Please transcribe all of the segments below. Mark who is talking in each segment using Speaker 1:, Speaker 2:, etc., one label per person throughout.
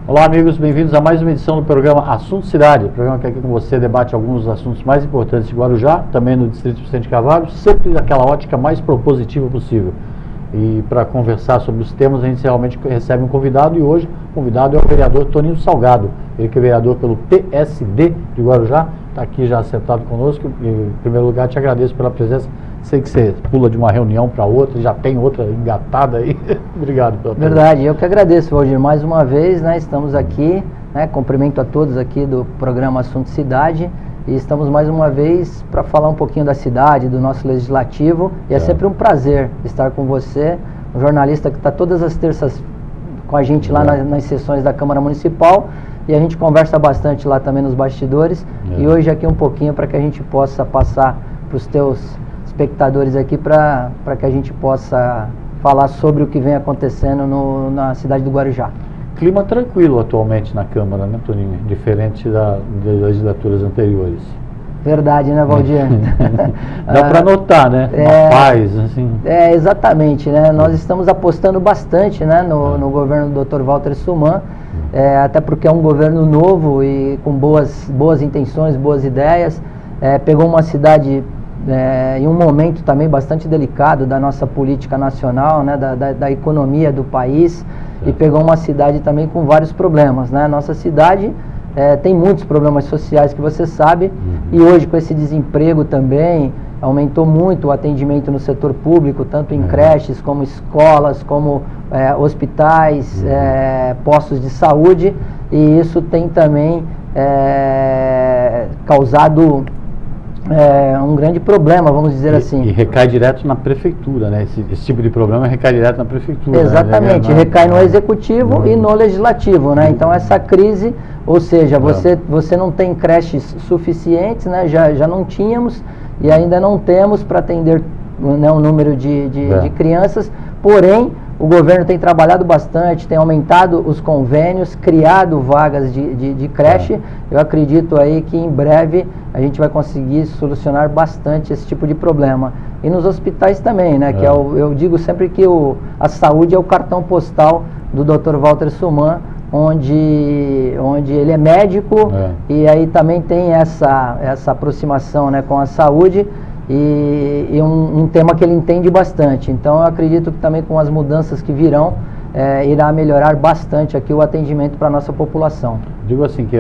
Speaker 1: Olá, amigos, bem-vindos a mais uma edição do programa Assunto Cidade, programa que aqui com você debate alguns dos assuntos mais importantes de Guarujá, também no Distrito Vicente Carvalho, sempre daquela ótica mais propositiva possível. E para conversar sobre os temas, a gente realmente recebe um convidado, e hoje o convidado é o vereador Toninho Salgado, ele que é vereador pelo PSD de Guarujá, está aqui já sentado conosco. Em primeiro lugar, te agradeço pela presença. Sei que você pula de uma reunião para outra, já tem outra engatada aí. Obrigado pela presença.
Speaker 2: Verdade, eu que agradeço, Valdir, mais uma vez, né, estamos aqui, né, cumprimento a todos aqui do programa Assunto Cidade, e estamos mais uma vez para falar um pouquinho da cidade, do nosso legislativo, e é sempre um prazer estar com você, um jornalista que está todas as terças com a gente lá nas sessões da Câmara Municipal, e a gente conversa bastante lá também nos bastidores, e hoje aqui um pouquinho para que a gente possa passar para os teus espectadores aqui, para que a gente possa falar sobre o que vem acontecendo na cidade do Guarujá.
Speaker 1: Clima tranquilo atualmente na Câmara, né, Toninho? Diferente das legislaturas anteriores.
Speaker 2: Verdade, né, Valdir?
Speaker 1: Dá para notar, né? Uma paz, assim.
Speaker 2: Exatamente, né? Nós estamos apostando bastante, né, no governo do Dr. Walter Suman, até porque é um governo novo e com boas intenções, boas ideias. Pegou uma cidade em um momento também bastante delicado da nossa política nacional, né, da economia do país, e pegou uma cidade também com vários problemas, né? Nossa cidade tem muitos problemas sociais que você sabe, e hoje com esse desemprego também aumentou muito o atendimento no setor público, tanto em creches, como escolas, como hospitais, postos de saúde, e isso tem também causado um grande problema, vamos dizer assim.
Speaker 1: E recai direto na prefeitura, né? Esse tipo de problema recai direto na prefeitura.
Speaker 2: Exatamente,
Speaker 1: né?
Speaker 2: Recai no executivo e no legislativo, né? Então essa crise, ou seja, você não tem creches suficientes, né? Já não tínhamos e ainda não temos para atender, né, um número de crianças, porém o governo tem trabalhado bastante, tem aumentado os convênios, criado vagas de creche. Eu acredito aí que em breve a gente vai conseguir solucionar bastante esse tipo de problema. E nos hospitais também, né? Que eu digo sempre que a saúde é o cartão postal do Dr. Walter Suman, onde ele é médico, e aí também tem essa aproximação, né, com a saúde. E um tema que ele entende bastante. Então eu acredito que também com as mudanças que virão, irá melhorar bastante aqui o atendimento para a nossa população.
Speaker 1: Digo assim, que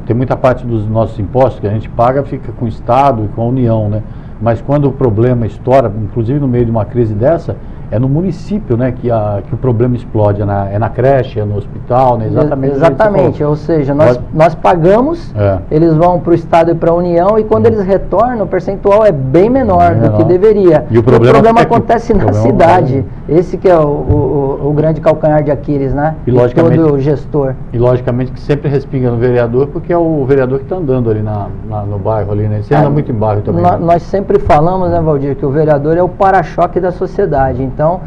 Speaker 1: tem muita parte dos nossos impostos que a gente paga, fica com o Estado e com a União, né? Mas quando o problema estoura, inclusive no meio de uma crise dessa, é no município, né, que o problema explode, é na creche, é no hospital, né?
Speaker 2: Exatamente, ou seja, nós pagamos, eles vão para o Estado e para a União, e quando eles retornam, o percentual é bem menor do que deveria.
Speaker 1: E o problema
Speaker 2: acontece na cidade. Esse que é o grande calcanhar de Aquiles, né?
Speaker 1: E logicamente,
Speaker 2: todo gestor.
Speaker 1: E logicamente que sempre respinga no vereador, porque é o vereador que está andando ali no bairro, ali, né? Você anda muito em bairro também.
Speaker 2: Nós sempre falamos, né, Valdir, que o vereador é o para-choque da sociedade. Então,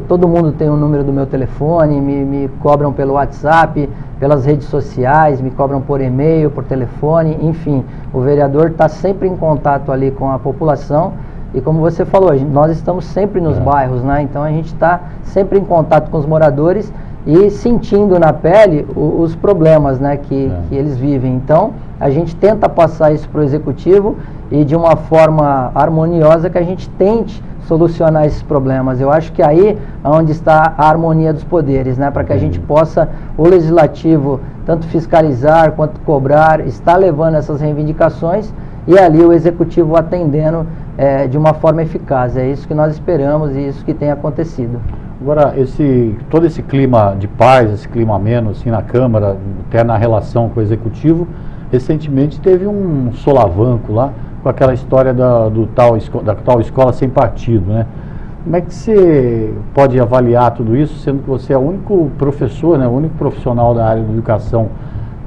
Speaker 2: todo mundo tem o número do meu telefone, me cobram pelo WhatsApp, pelas redes sociais, me cobram por e-mail, por telefone, enfim. O vereador está sempre em contato ali com a população, e como você falou, nós estamos sempre nos bairros, né? Então a gente está sempre em contato com os moradores e sentindo na pele os problemas, né, que eles vivem. Então a gente tenta passar isso para o executivo, e de uma forma harmoniosa, que a gente tente solucionar esses problemas. Eu acho que aí é onde está a harmonia dos poderes, né? Para que a gente possa, o legislativo, tanto fiscalizar quanto cobrar, está levando essas reivindicações, e ali o executivo atendendo de uma forma eficaz. É isso que nós esperamos e isso que tem acontecido.
Speaker 1: Agora, todo esse clima de paz, esse clima ameno assim, na Câmara, até na relação com o Executivo, recentemente teve um solavanco lá, com aquela história da tal escola sem partido, né? Como é que você pode avaliar tudo isso, sendo que você é o único professor, né, o único profissional da área de educação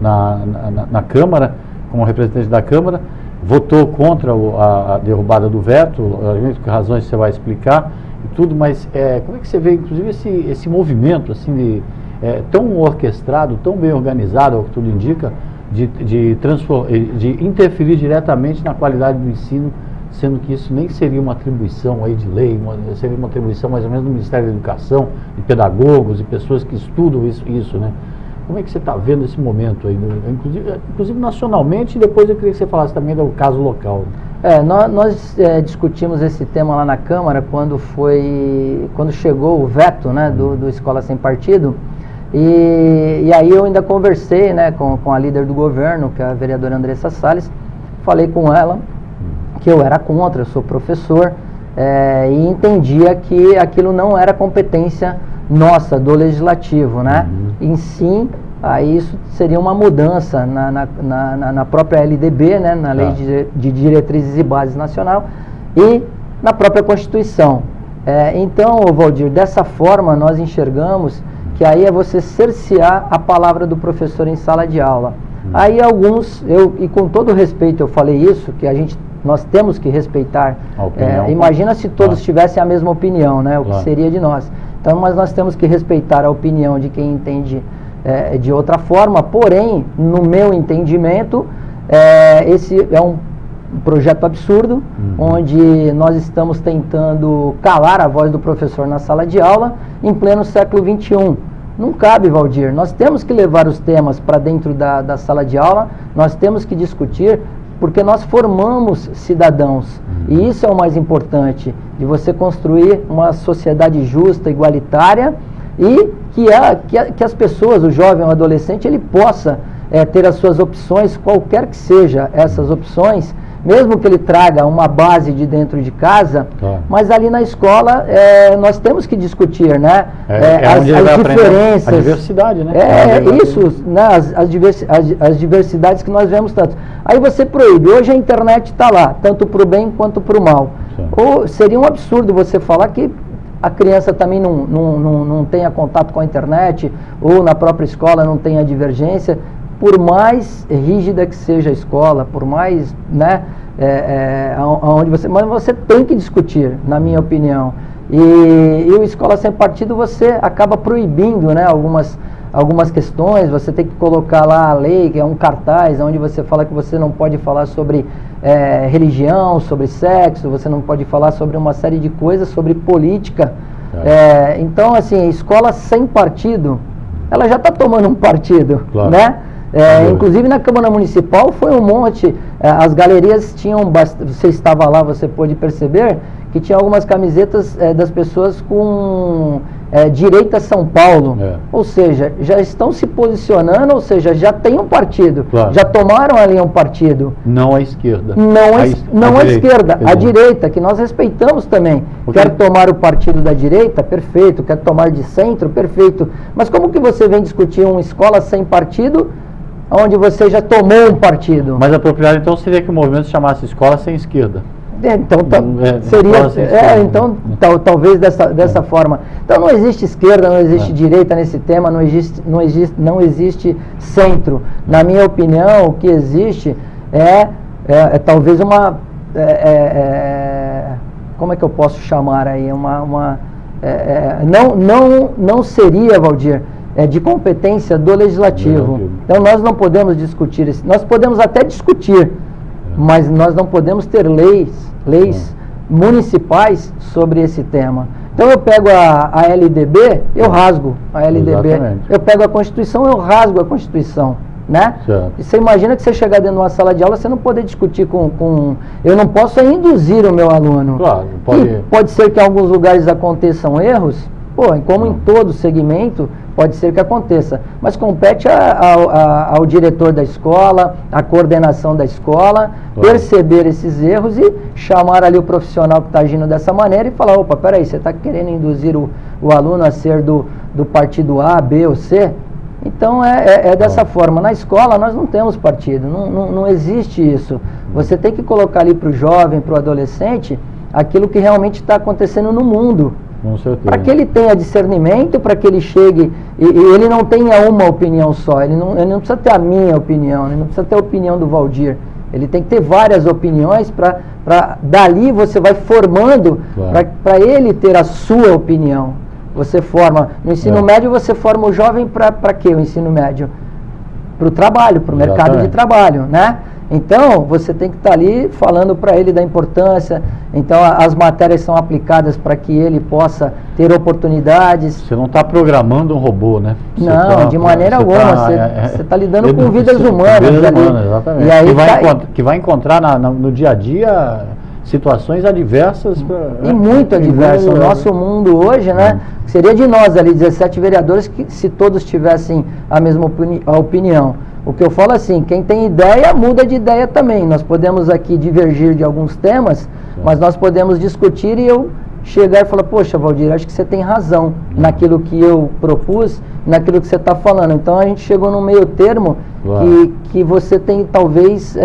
Speaker 1: na Câmara, como representante da Câmara, votou contra a derrubada do veto, por razões que você vai explicar e tudo, mas como é que você vê, inclusive, esse movimento assim, tão orquestrado, tão bem organizado, ao que tudo indica, de interferir diretamente na qualidade do ensino, sendo que isso nem seria uma atribuição aí de lei, seria uma atribuição mais ou menos do Ministério da Educação, de pedagogos e pessoas que estudam isso, né? Como é que você está vendo esse momento aí, inclusive nacionalmente, e depois eu queria que você falasse também do caso local.
Speaker 2: Nós discutimos esse tema lá na Câmara quando chegou o veto, né, do Escola Sem Partido, e aí eu ainda conversei, né, com a líder do governo, que é a vereadora Andressa Salles, falei com ela que eu era contra, eu sou professor, e entendia que aquilo não era competência nossa, do Legislativo, né? Em sim, aí isso seria uma mudança na própria LDB, né? Na Lei de Diretrizes e Bases Nacional, e na própria Constituição. Então, Valdir, dessa forma nós enxergamos que aí é você cercear a palavra do professor em sala de aula. Aí alguns, e com todo respeito eu falei isso, que nós temos que respeitar. Imagina se todos tivessem a mesma opinião, né? O que seria de nós. Então, mas nós temos que respeitar a opinião de quem entende de outra forma, porém, no meu entendimento, esse é um projeto absurdo, onde nós estamos tentando calar a voz do professor na sala de aula em pleno século XXI. Não cabe, Valdir. Nós temos que levar os temas para dentro da sala de aula, nós temos que discutir, porque nós formamos cidadãos. E isso é o mais importante, de você construir uma sociedade justa, igualitária, e que as pessoas, o jovem, o adolescente, ele possa ter as suas opções, qualquer que seja essas opções, mesmo que ele traga uma base de dentro de casa, mas ali na escola nós temos que discutir, né? As diferenças.
Speaker 1: A diversidade, né?
Speaker 2: Isso, né? As diversidades que nós vemos tanto. Aí você proíbe, hoje a internet está lá, tanto para o bem quanto para o mal. Ou seria um absurdo você falar que a criança também não tenha contato com a internet, ou na própria escola não tenha divergência. Por mais rígida que seja a escola, por mais, né, mas você tem que discutir, na minha opinião. E o Escola Sem Partido, você acaba proibindo, né, algumas questões. Você tem que colocar lá a lei, que é um cartaz, onde você fala que você não pode falar sobre religião, sobre sexo, você não pode falar sobre uma série de coisas, sobre política. Então, assim, Escola Sem Partido, ela já está tomando um partido, né? Inclusive na Câmara Municipal foi um monte, as galerias tinham você estava lá, você pôde perceber que tinha algumas camisetas das pessoas com Direita São Paulo, ou seja, já estão se posicionando, ou seja, já tem um partido, já tomaram ali um partido.
Speaker 1: Não a esquerda.
Speaker 2: Não a esquerda, a direita, que nós respeitamos também. Quer tomar o partido da direita? Perfeito. Quer tomar de centro? Perfeito. Mas como que você vem discutir uma escola sem partido, onde você já tomou um partido?
Speaker 1: Mas apropriado então seria que o movimento se chamasse Escola Sem Esquerda.
Speaker 2: Então seria, então talvez dessa forma. Então não existe esquerda, não existe direita nesse tema, não existe centro. Na minha opinião, o que existe talvez uma como é que eu posso chamar aí, não seria, Valdir, de competência do Legislativo. Então nós não podemos discutir isso. Nós podemos até discutir, mas nós não podemos ter leis municipais sobre esse tema. Então eu pego a LDB, eu rasgo a LDB. Exatamente. Eu pego a Constituição, eu rasgo a Constituição, né? E você imagina que você chegar dentro de uma sala de aula, você não poder discutir eu não posso induzir o meu aluno. Claro, pode ser que em alguns lugares aconteçam erros, como em todo segmento, pode ser que aconteça, mas compete ao diretor da escola, à coordenação da escola, perceber esses erros e chamar ali o profissional que está agindo dessa maneira e falar, opa, peraí, você está querendo induzir o aluno a ser do partido A, B ou C? Então é dessa forma. Na escola nós não temos partido, não existe isso. Você tem que colocar ali para o jovem, para o adolescente, aquilo que realmente está acontecendo no mundo. Para que ele tenha discernimento, para que ele chegue e ele não tenha uma opinião só, ele não precisa ter a minha opinião, ele não precisa ter a opinião do Valdir, ele tem que ter várias opiniões para dali você vai formando, para ele ter a sua opinião. Você forma, no ensino médio você forma o jovem para quê? O ensino médio? Para o trabalho, para o mercado de trabalho, né? Então, você tem que estar ali falando para ele da importância. Então, as matérias são aplicadas para que ele possa ter oportunidades.
Speaker 1: Você não está programando um robô, né?
Speaker 2: Não, de maneira alguma. Você está lidando com vidas humanas.
Speaker 1: Exatamente. E aí que vai encontrar no dia a dia situações adversas.
Speaker 2: E muito adversas. O nosso mundo hoje, né? Seria de nós ali, 17 vereadores, que se todos tivessem a mesma opinião. O que eu falo assim, quem tem ideia, muda de ideia também. Nós podemos aqui divergir de alguns temas, mas nós podemos discutir e eu chegar e falar, poxa, Valdir, acho que você tem razão naquilo que eu propus, naquilo que você está falando. Então a gente chegou num meio termo que você tem, talvez,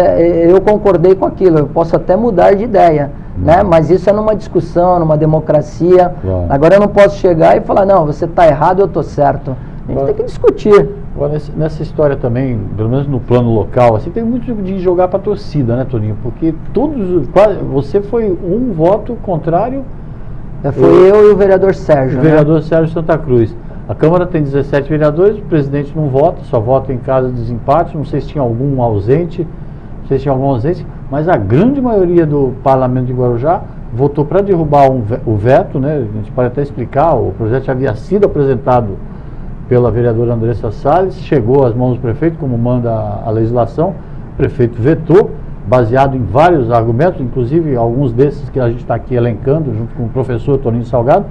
Speaker 2: eu concordei com aquilo, eu posso até mudar de ideia, né? Mas isso é numa discussão, numa democracia. Agora eu não posso chegar e falar, não, você está errado, eu estou certo. A gente tem que discutir.
Speaker 1: Nessa história também, pelo menos no plano local, assim, tem muito de jogar para a torcida, né, Toninho? Porque você foi um voto contrário.
Speaker 2: Foi eu e o vereador Sérgio.
Speaker 1: O vereador Sérgio Santa Cruz. A Câmara tem 17 vereadores, o presidente não vota, só vota em caso de desempate. Não sei se tinha algum ausente, mas a grande maioria do parlamento de Guarujá votou para derrubar o veto, né? A gente pode até explicar, o projeto já havia sido apresentado pela vereadora Andressa Salles, chegou às mãos do prefeito, como manda a legislação, o prefeito vetou, baseado em vários argumentos, inclusive alguns desses que a gente está aqui elencando, junto com o professor Toninho Salgado.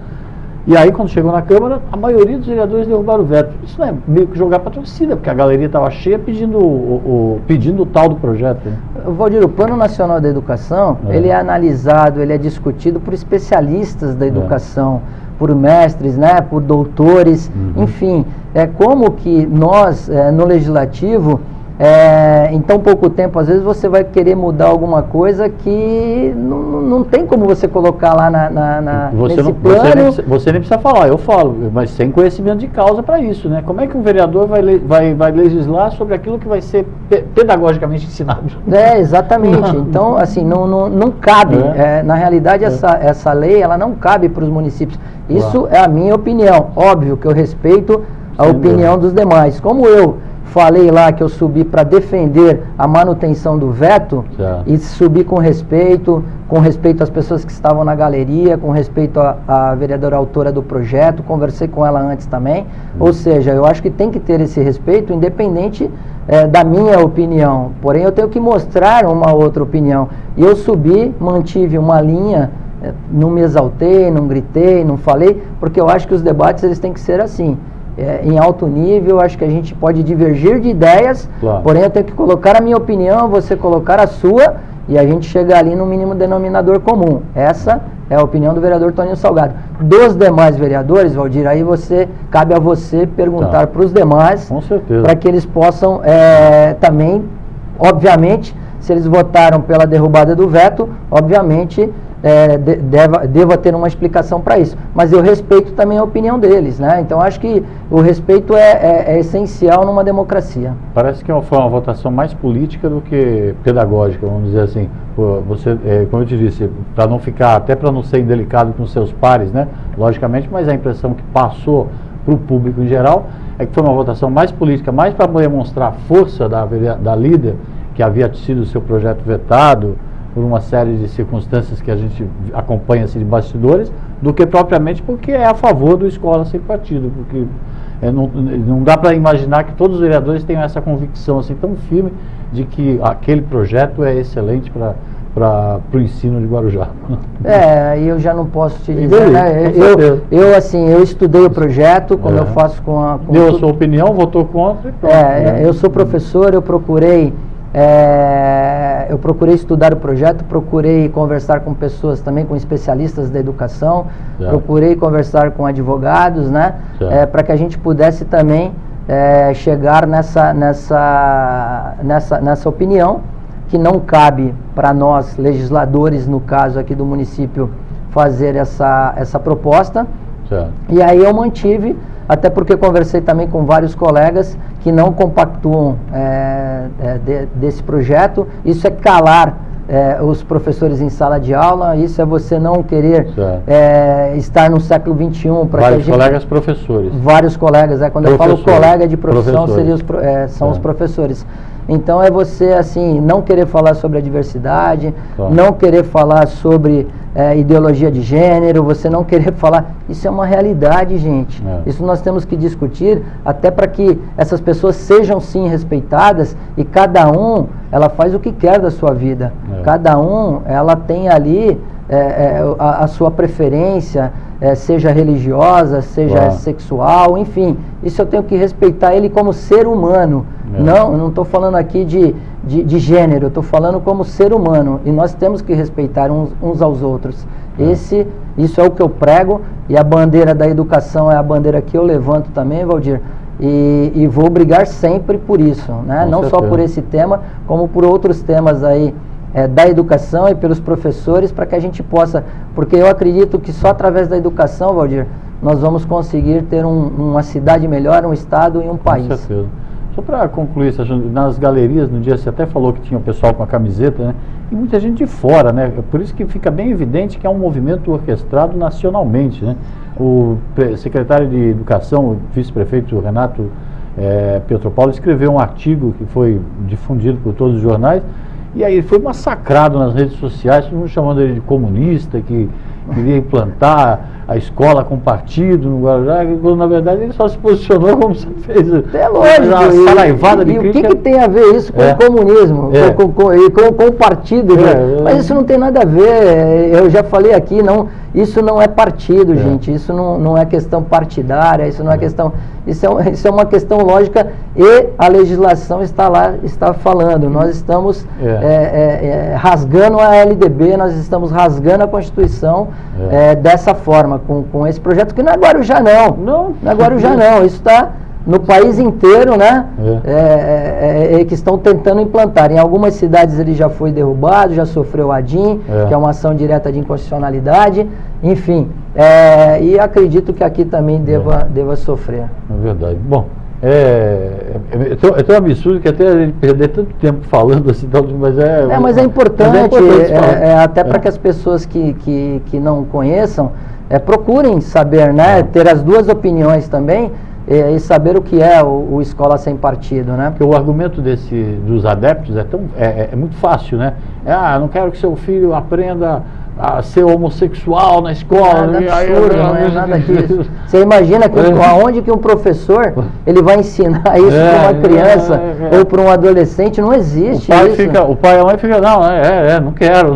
Speaker 1: E aí, quando chegou na Câmara, a maioria dos vereadores derrubaram o veto. Isso não é meio que jogar para a torcida, porque a galeria estava cheia pedindo o tal do projeto. Né?
Speaker 2: Valdir, o Plano Nacional da Educação, ele é analisado, ele é discutido por especialistas da educação, por mestres, né, por doutores, enfim. Como que nós, no Legislativo, em tão pouco tempo, às vezes você vai querer mudar alguma coisa que não tem como você colocar lá nesse plano.
Speaker 1: Você nem precisa falar, eu falo, mas sem conhecimento de causa para isso, né? Como é que um vereador vai legislar sobre aquilo que vai ser pedagogicamente ensinado?
Speaker 2: Exatamente. Então, assim, não cabe. Na realidade, essa lei, ela não cabe para os municípios. Isso é a minha opinião. Óbvio que eu respeito a opinião dos demais. Como eu falei lá que eu subi para defender a manutenção do veto, e subi com respeito às pessoas que estavam na galeria, com respeito à vereadora autora do projeto, conversei com ela antes também, ou seja, eu acho que tem que ter esse respeito, independente da minha opinião, porém eu tenho que mostrar uma outra opinião, e eu subi, mantive uma linha, não me exaltei, não gritei, não falei, porque eu acho que os debates eles têm que ser assim, em alto nível. Acho que a gente pode divergir de ideias, porém eu tenho que colocar a minha opinião, você colocar a sua, e a gente chega ali no mínimo denominador comum. Essa é a opinião do vereador Toninho Salgado. Dos demais vereadores, Valdir, aí cabe a você perguntar para os demais, para que eles possam também, obviamente, se eles votaram pela derrubada do veto, obviamente deva ter uma explicação para isso, mas eu respeito também a opinião deles, né? Então acho que o respeito é essencial numa democracia.
Speaker 1: Parece que foi uma votação mais política do que pedagógica, vamos dizer assim. Você, como eu te disse, para não ficar, até para não ser indelicado com seus pares, né? Logicamente, mas a impressão que passou para o público em geral é que foi uma votação mais política, mais para demonstrar a força da líder, que havia sido o seu projeto vetado por uma série de circunstâncias que a gente acompanha assim, de bastidores, do que propriamente porque é a favor do Escola Sem Partido, porque não dá para imaginar que todos os vereadores tenham essa convicção assim, tão firme de que aquele projeto é excelente para o ensino de Guarujá.
Speaker 2: Eu já não posso te dizer, né? Eu estudei o projeto, como eu faço
Speaker 1: deu a sua opinião, votou contra e pronto.
Speaker 2: Eu sou professor, eu procurei estudar o projeto, procurei conversar com pessoas também, com especialistas da educação, procurei conversar com advogados, né? Para que a gente pudesse também chegar nessa opinião, que não cabe para nós, legisladores, no caso aqui do município, fazer essa proposta. E aí eu mantive, até porque conversei também com vários colegas que não compactuam desse projeto. Isso é calar os professores em sala de aula, isso é você não querer estar no século XXI.
Speaker 1: Vários colegas professores.
Speaker 2: Vários colegas, quando eu falo colega de profissão, são os professores. Então é você, assim, não querer falar sobre a diversidade,
Speaker 1: Claro.
Speaker 2: não querer falar sobre ideologia de gênero, você não querer falar... Isso é uma realidade, gente. Isso nós temos que discutir, até para que essas pessoas sejam, sim, respeitadas, e cada um, ela faz o que quer da sua vida. Cada um, ela tem ali a sua preferência, seja religiosa, seja
Speaker 1: Claro.
Speaker 2: sexual, enfim. Isso eu tenho que respeitar ele como ser humano. Não estou falando aqui de gênero, eu estou falando como ser humano. E nós temos que respeitar uns aos outros. Isso é o que eu prego, e a bandeira da educação é a bandeira que eu levanto também, Valdir. E vou brigar sempre por isso, né? Não só por esse tema, como por outros temas aí da educação e pelos professores, para que a gente possa, porque eu acredito que só através da educação, Valdir, nós vamos conseguir ter uma cidade melhor, um estado e um país.
Speaker 1: Com certeza. Só para concluir, nas galerias, no dia você até falou que tinha o pessoal com a camiseta, né? E muita gente de fora, né? Por isso que fica bem evidente que é um movimento orquestrado nacionalmente, né? O secretário de Educação, o vice-prefeito Renato Petropaulo, escreveu um artigo que foi difundido por todos os jornais, e aí ele foi massacrado nas redes sociais, todo mundo chamando ele de comunista, que queria implantar a escola com partido no Guarujá, quando na verdade ele só se posicionou como você fez.
Speaker 2: É lógico.
Speaker 1: Uma saraivada de crítica.
Speaker 2: O que tem a ver isso com o comunismo, com o partido? Mas isso não tem nada a ver, eu já falei aqui, isso não é partido, gente, isso não é questão partidária, isso não é questão... Isso é uma questão lógica, e a legislação está falando. Nós estamos rasgando a LDB, nós estamos rasgando a Constituição dessa forma, com esse projeto, que não é Guarujá não é Guarujá não, isso está no país inteiro, né? Que estão tentando implantar. Em algumas cidades ele já foi derrubado, já sofreu ADIM, que é uma ação direta de inconstitucionalidade, enfim, e acredito que aqui também deva sofrer.
Speaker 1: É verdade. Bom, é tão absurdo que até a gente perder tanto tempo falando assim,
Speaker 2: mas é importante, até para que as pessoas que não conheçam procurem saber, né? Ter as duas opiniões também, e saber o que é o escola sem partido, né?
Speaker 1: Porque o argumento dos adeptos é muito fácil, né? Não quero que seu filho aprenda a ser homossexual na escola.
Speaker 2: Nada absurdo, não é nada disso. Você imagina aonde que um professor ele vai ensinar isso para uma criança ou para um adolescente? Não existe isso.
Speaker 1: O pai e a mãe ficam, não quero.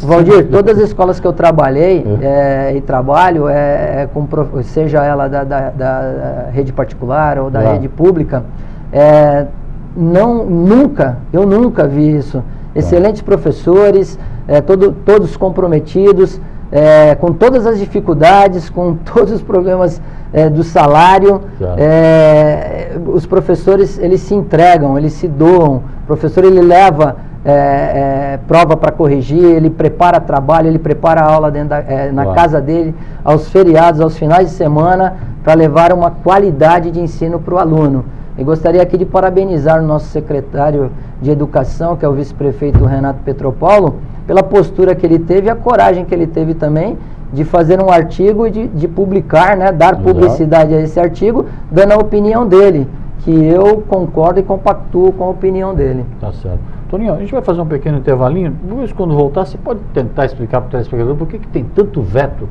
Speaker 2: Valdir, todas as escolas que eu trabalhei e trabalho, seja ela da rede particular ou da rede pública, eu nunca vi isso. Excelentes professores, todos comprometidos, com todas as dificuldades, com todos os problemas do salário. Os professores, eles se entregam, eles se doam. O professor, ele leva prova para corrigir, ele prepara trabalho, ele prepara a aula na casa dele, aos feriados, aos finais de semana, para levar uma qualidade de ensino para o aluno. Eu gostaria aqui de parabenizar o nosso secretário de Educação, que é o vice-prefeito Renato Petropaulo, pela postura que ele teve e a coragem que ele teve também de fazer um artigo e de publicar, né, dar publicidade a esse artigo, dando a opinião dele, que eu concordo e compactuo com a opinião dele.
Speaker 1: Tá certo. Toninho, a gente vai fazer um pequeno intervalinho, depois quando voltar, você pode tentar explicar para o telespectador por que tem tanto veto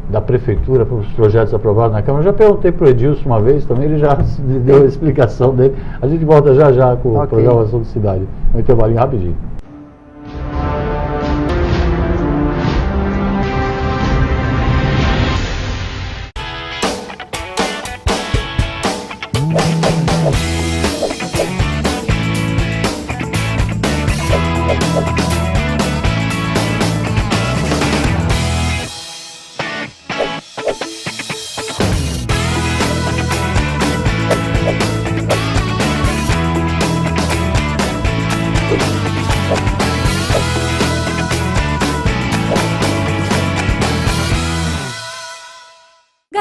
Speaker 1: da prefeitura para os projetos aprovados na Câmara. Eu já perguntei para o Edilson uma vez também, ele já deu a explicação dele. A gente volta já com a programação da cidade. Um intervalinho rapidinho.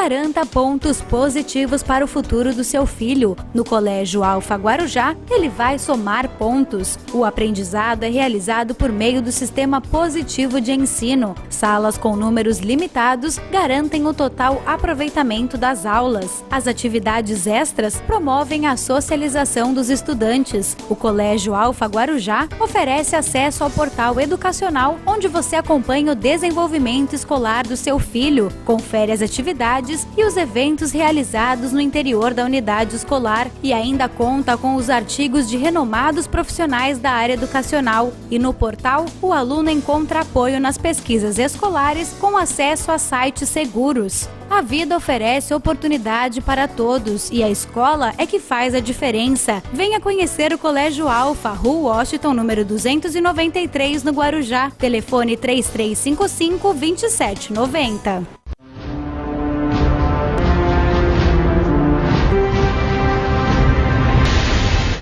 Speaker 3: garanta pontos positivos para o futuro do seu filho. No Colégio Alfa Guarujá, ele vai somar pontos. O aprendizado é realizado por meio do sistema positivo de ensino. Salas com números limitados garantem o total aproveitamento das aulas. As atividades extras promovem a socialização dos estudantes. O Colégio Alfa Guarujá oferece acesso ao portal educacional, onde você acompanha o desenvolvimento escolar do seu filho, confere as atividades e os eventos realizados no interior da unidade escolar e ainda conta com os artigos de renomados profissionais da área educacional. E no portal, o aluno encontra apoio nas pesquisas escolares com acesso a sites seguros. A vida oferece oportunidade para todos e a escola é que faz a diferença. Venha conhecer o Colégio Alfa, Rua Washington, número 293, no Guarujá. Telefone 3355-2790.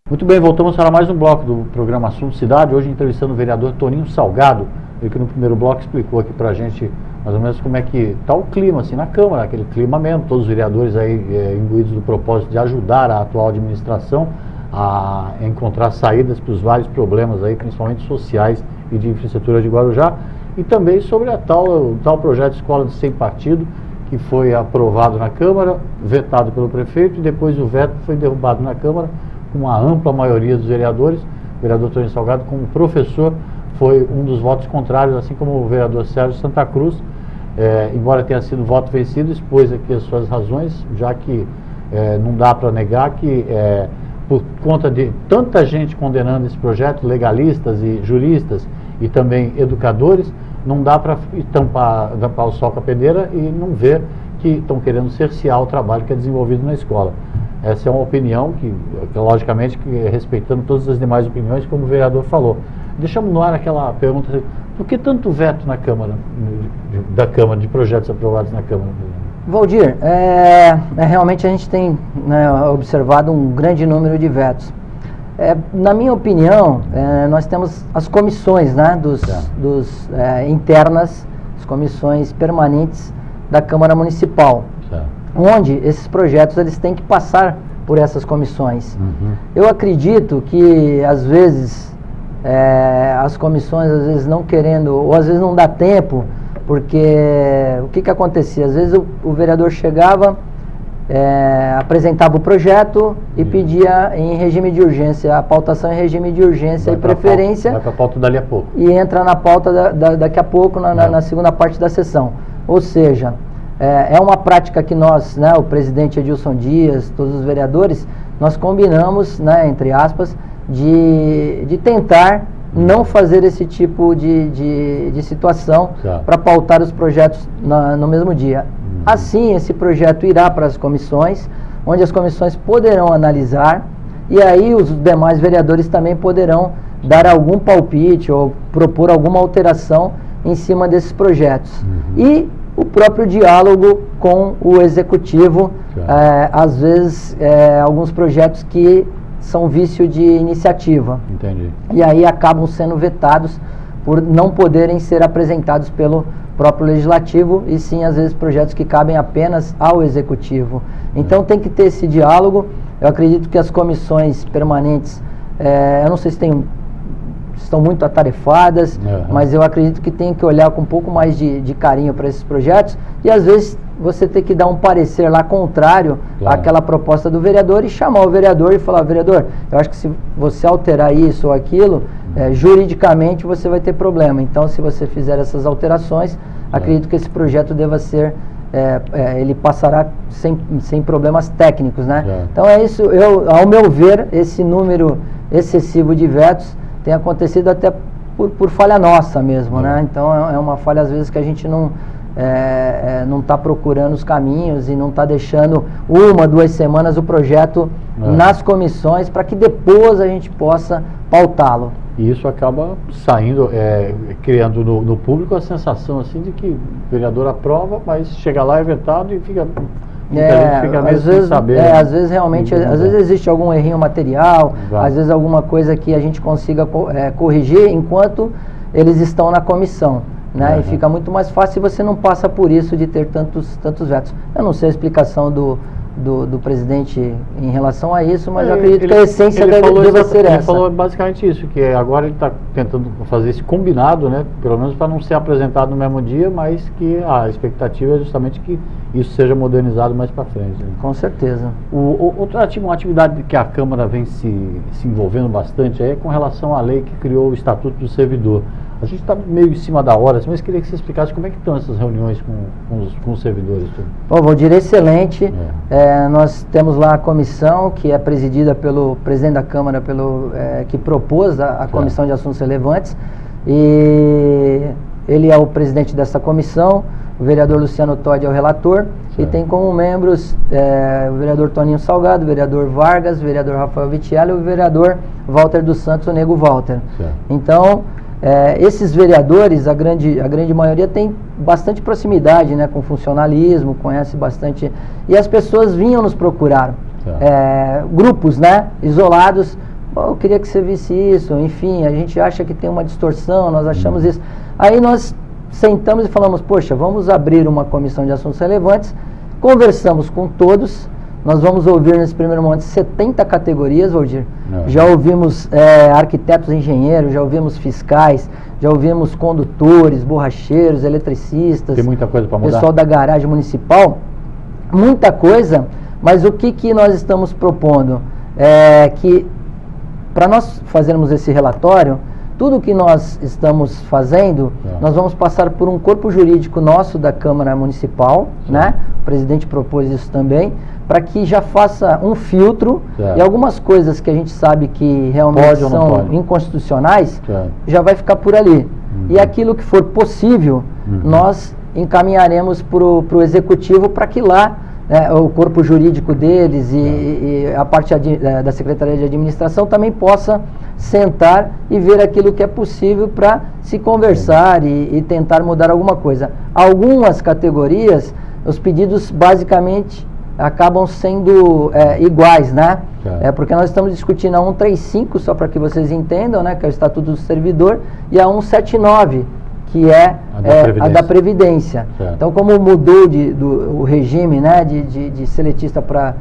Speaker 1: Muito bem, voltamos para mais um bloco do programa Assunto Cidade, hoje entrevistando o vereador Toninho Salgado, ele que no primeiro bloco explicou aqui para a gente mais ou menos como é que está o clima assim na Câmara, aquele clima mesmo, todos os vereadores aí imbuídos do propósito de ajudar a atual administração a encontrar saídas para os vários problemas aí, principalmente sociais e de infraestrutura de Guarujá, e também sobre o tal projeto de escola de 100 partido, que foi aprovado na Câmara, vetado pelo prefeito, e depois o veto foi derrubado na Câmara, com uma ampla maioria dos vereadores. O vereador Toninho Salgado, como professor, foi um dos votos contrários, assim como o vereador Sérgio Santa Cruz, embora tenha sido voto vencido, expôs aqui as suas razões, já que não dá para negar que, por conta de tanta gente condenando esse projeto, legalistas e juristas e também educadores, não dá para tampar o sol com a peneira e não ver que estão querendo cercear o trabalho que é desenvolvido na escola. Essa é uma opinião que logicamente, respeitando todas as demais opiniões, como o vereador falou. Deixamos no ar aquela pergunta, por que tanto veto na Câmara, de projetos aprovados na Câmara?
Speaker 2: Valdir, realmente a gente tem, né, observado um grande número de vetos. Na minha opinião, nós temos as comissões, né, internas, as comissões permanentes da Câmara Municipal, onde esses projetos eles têm que passar por essas comissões. Eu acredito que às vezes as comissões não querendo, ou às vezes não dá tempo, porque o que acontecia? Às vezes o vereador chegava, apresentava o projeto e pedia em regime de urgência, a pautação em regime de urgência e preferência.
Speaker 1: Vai para a pauta dali a pouco.
Speaker 2: E entra na pauta daqui a pouco, na segunda parte da sessão. Ou seja, é uma prática que nós, né, o presidente Edilson Dias, todos os vereadores, nós combinamos, né, entre aspas, de tentar não fazer esse tipo de situação para pautar os projetos no mesmo dia. Assim, esse projeto irá para as comissões, onde as comissões poderão analisar, e aí os demais vereadores também poderão dar algum palpite ou propor alguma alteração em cima desses projetos. E o próprio diálogo com o executivo, às vezes alguns projetos que são vício de iniciativa.
Speaker 1: Entendi.
Speaker 2: E aí acabam sendo vetados por não poderem ser apresentados pelo próprio legislativo, e sim às vezes projetos que cabem apenas ao executivo. Então tem que ter esse diálogo. Eu acredito que as comissões permanentes, eu não sei se estão muito atarefadas, mas eu acredito que tem que olhar com um pouco mais de carinho para esses projetos, e às vezes você tem que dar um parecer lá contrário àquela proposta do vereador e chamar o vereador e falar: vereador, eu acho que se você alterar isso ou aquilo, juridicamente você vai ter problema. Então, se você fizer essas alterações, acredito que esse projeto deva ser, ele passará sem problemas técnicos, né? Então é isso, ao meu ver, esse número excessivo de vetos tem acontecido até por falha nossa mesmo, né? Então é uma falha às vezes que a gente não está procurando os caminhos e não está deixando 1, 2 semanas o projeto nas comissões para que depois a gente possa pautá-lo.
Speaker 1: E isso acaba saindo, criando no público a sensação assim de que o vereador aprova, mas chega lá, é vetado e fica...
Speaker 2: às vezes, às vezes realmente, às vezes existe algum errinho material, às vezes alguma coisa que a gente consiga corrigir enquanto eles estão na comissão. né? E fica muito mais fácil e você não passa por isso de ter tantos vetos. Eu não sei a explicação do presidente em relação a isso, mas eu acredito que a essência deve ser essa.
Speaker 1: Ele falou basicamente isso, que agora ele está tentando fazer esse combinado, né, pelo menos para não ser apresentado no mesmo dia, mas que a expectativa é justamente que isso seja modernizado mais para frente. Né?
Speaker 2: Com certeza.
Speaker 1: Outra atividade que a Câmara vem se envolvendo bastante é com relação à lei que criou o Estatuto do Servidor. A gente está meio em cima da hora, mas queria que você explicasse como é que estão essas reuniões com os servidores.
Speaker 2: Bom, Valdir, excelente. Nós temos lá a comissão que é presidida pelo presidente da Câmara, que propôs a Comissão de Assuntos Relevantes, e ele é o presidente dessa comissão, o vereador Luciano Todi é o relator, e tem como membros o vereador Toninho Salgado, o vereador Vargas, o vereador Rafael Vitiello e o vereador Walter dos Santos, o Nego Walter. Então, esses vereadores, a grande maioria tem bastante proximidade, né, com funcionalismo, conhece bastante, e as pessoas vinham nos procurar, grupos, né, isolados. Eu queria que você visse isso, enfim, a gente acha que tem uma distorção, nós achamos isso. Aí nós sentamos e falamos, poxa, vamos abrir uma comissão de assuntos relevantes, conversamos com todos. Nós vamos ouvir nesse primeiro momento 70 categorias, Valdir. Já ouvimos arquitetos, engenheiros, já ouvimos fiscais, já ouvimos condutores, borracheiros, eletricistas.
Speaker 1: Tem muita coisa para mudar.
Speaker 2: Pessoal da garagem municipal. Muita coisa, mas o que nós estamos propondo? Que para nós fazermos esse relatório, tudo que nós estamos fazendo, nós vamos passar por um corpo jurídico nosso da Câmara Municipal, né? O presidente propôs isso também, para que já faça um filtro e algumas coisas que a gente sabe que realmente são inconstitucionais, já vai ficar por ali. E aquilo que for possível, nós encaminharemos para o Executivo para que lá o corpo jurídico deles e a parte da Secretaria de Administração também possa sentar e ver aquilo que é possível para se conversar e tentar mudar alguma coisa. Algumas categorias, os pedidos basicamente acabam sendo iguais, né? Porque nós estamos discutindo a 135, só para que vocês entendam, né, que é o Estatuto do Servidor, e a 179, que é a da Previdência. Então, como mudou o regime, né, de seletista para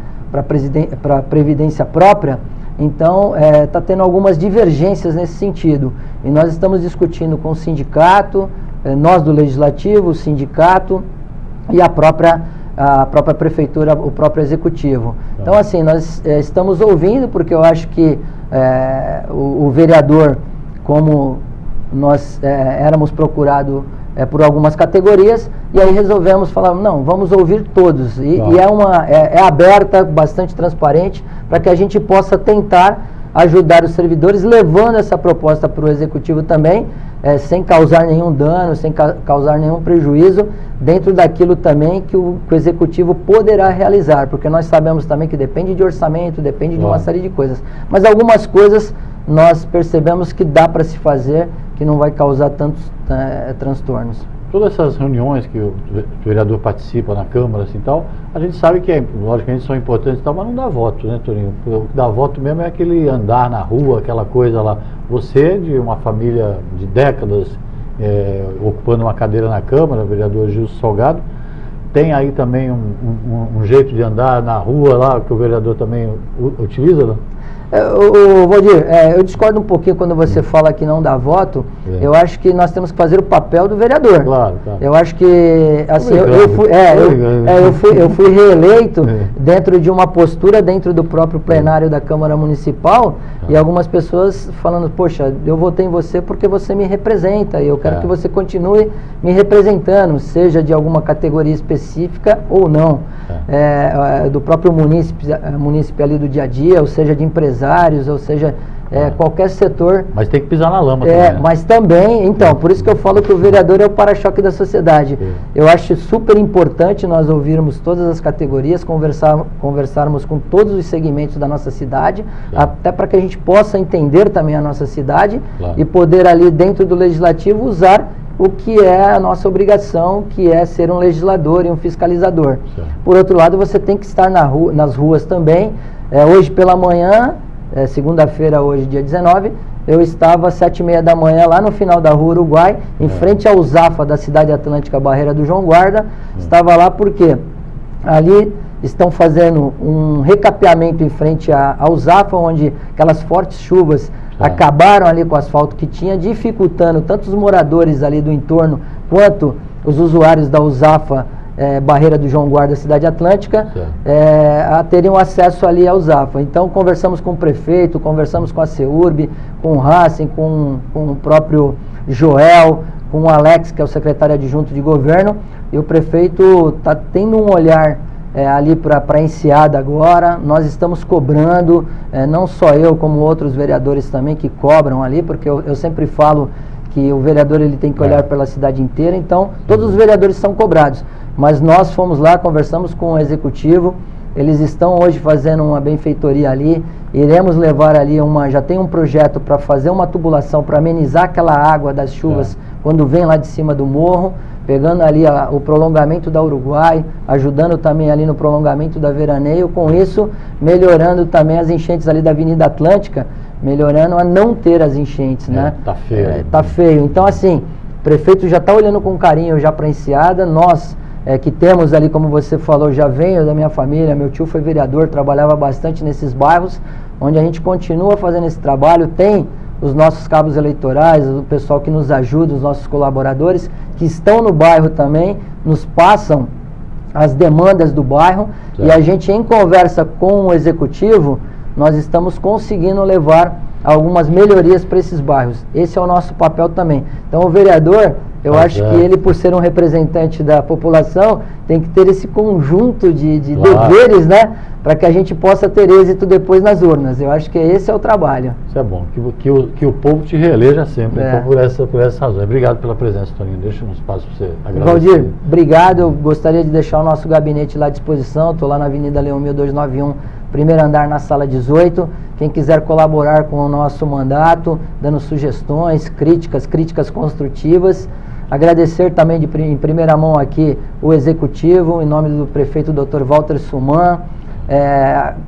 Speaker 2: Previdência própria, então está tendo algumas divergências nesse sentido. E nós estamos discutindo com o sindicato, nós do Legislativo, o sindicato e a própria prefeitura, o próprio executivo. Então, assim, nós estamos ouvindo, porque eu acho que o vereador, como nós éramos procurados por algumas categorias, e aí resolvemos falar, não, vamos ouvir todos. E é aberta, bastante transparente, para que a gente possa tentar ajudar os servidores, levando essa proposta para o executivo também, sem causar nenhum dano, sem causar nenhum prejuízo, dentro daquilo também que o executivo poderá realizar, porque nós sabemos também que depende de orçamento, depende de uma série de coisas. Mas algumas coisas nós percebemos que dá para se fazer, que não vai causar tantos transtornos.
Speaker 1: Todas essas reuniões que o vereador participa na Câmara, assim, tal, a gente sabe que, logicamente, são importantes e tal, mas não dá voto, né, Toninho? O que dá voto mesmo é aquele andar na rua, aquela coisa lá. Você, de uma família de décadas, ocupando uma cadeira na Câmara, o vereador Gilson Salgado, tem aí também um jeito de andar na rua lá, que o vereador também utiliza, né?
Speaker 2: Valdir, eu discordo um pouquinho quando você fala que não dá voto. Eu acho que nós temos que fazer o papel do vereador.
Speaker 1: Claro.
Speaker 2: Eu acho que, assim, eu fui reeleito dentro de uma postura, dentro do próprio plenário da Câmara Municipal, e algumas pessoas falando, poxa, eu votei em você porque você me representa, e eu quero que você continue me representando, seja de alguma categoria específica ou não, do próprio munícipe ali do dia a dia, ou seja, de empresários, ou seja, qualquer setor.
Speaker 1: Mas tem que pisar na lama também, né?
Speaker 2: Mas também, então, por isso que eu falo que o vereador é o para-choque da sociedade. Eu acho super importante nós ouvirmos todas as categorias, conversarmos com todos os segmentos da nossa cidade, até para que a gente possa entender também a nossa cidade e poder ali dentro do legislativo usar o que é a nossa obrigação, que é ser um legislador e um fiscalizador. Por outro lado, você tem que estar nas ruas também. Hoje pela manhã segunda-feira, hoje, dia 19, eu estava às 7h30 da manhã lá no final da Rua Uruguai, em frente ao Zafa da Cidade Atlântica Barreira do João Guarda. Estava lá porque ali estão fazendo um recapeamento em frente ao Zafa, onde aquelas fortes chuvas acabaram ali com o asfalto que tinha, dificultando tanto os moradores ali do entorno, quanto os usuários da Usafa Barreira do João Guarda, Cidade Atlântica, a terem um acesso ali ao Zafa. Então conversamos com o prefeito, conversamos com a CEURB, com o Racing, com o próprio Joel, com o Alex, que é o secretário adjunto de governo, e o prefeito está tendo um olhar ali para a Enseada agora. Nós estamos cobrando, não só eu, como outros vereadores também que cobram ali, porque eu sempre falo que o vereador ele tem que olhar pela cidade inteira, então todos os vereadores são cobrados. Mas nós fomos lá, conversamos com o executivo, eles estão hoje fazendo uma benfeitoria ali, iremos levar ali já tem um projeto para fazer uma tubulação para amenizar aquela água das chuvas quando vem lá de cima do morro, pegando ali o prolongamento da Uruguai, ajudando também ali no prolongamento da Veraneio, com isso melhorando também as enchentes ali da Avenida Atlântica, melhorando a não ter as enchentes, né?
Speaker 1: Tá feio.
Speaker 2: Tá feio. Então assim, o prefeito já está olhando com carinho já para a Enseada. Nós que temos ali, como você falou, já venho da minha família, meu tio foi vereador, trabalhava bastante nesses bairros, onde a gente continua fazendo esse trabalho, tem os nossos cabos eleitorais, o pessoal que nos ajuda, os nossos colaboradores, que estão no bairro também, nos passam as demandas do bairro, e a gente, em conversa com o executivo, nós estamos conseguindo levar algumas melhorias para esses bairros. Esse é o nosso papel também. Então o vereador, eu acho que ele, por ser um representante da população, tem que ter esse conjunto de deveres, né? Para que a gente possa ter êxito depois nas urnas. Eu acho que esse é o trabalho.
Speaker 1: Isso é bom, que o povo te reeleja sempre, então, por essa razão. Obrigado pela presença, Toninho. Deixa um espaço para você agradecer.
Speaker 2: Valdir, obrigado. Eu gostaria de deixar o nosso gabinete lá à disposição. Estou lá na Avenida Leão 1291, primeiro andar, na sala 18. Quem quiser colaborar com o nosso mandato, dando sugestões, críticas construtivas. Agradecer também em primeira mão aqui o executivo, em nome do prefeito Dr. Walter Suman,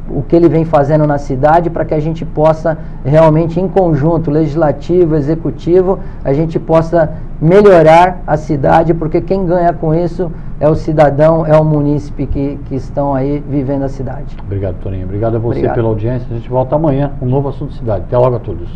Speaker 2: o que ele vem fazendo na cidade, para que a gente possa realmente, em conjunto, legislativo, executivo, a gente possa melhorar a cidade, porque quem ganha com isso é o cidadão, é o munícipe que estão aí vivendo a cidade.
Speaker 1: Obrigado, Toninho. Obrigado a você pela audiência. A gente volta amanhã com um novo assunto de cidade. Até logo a todos.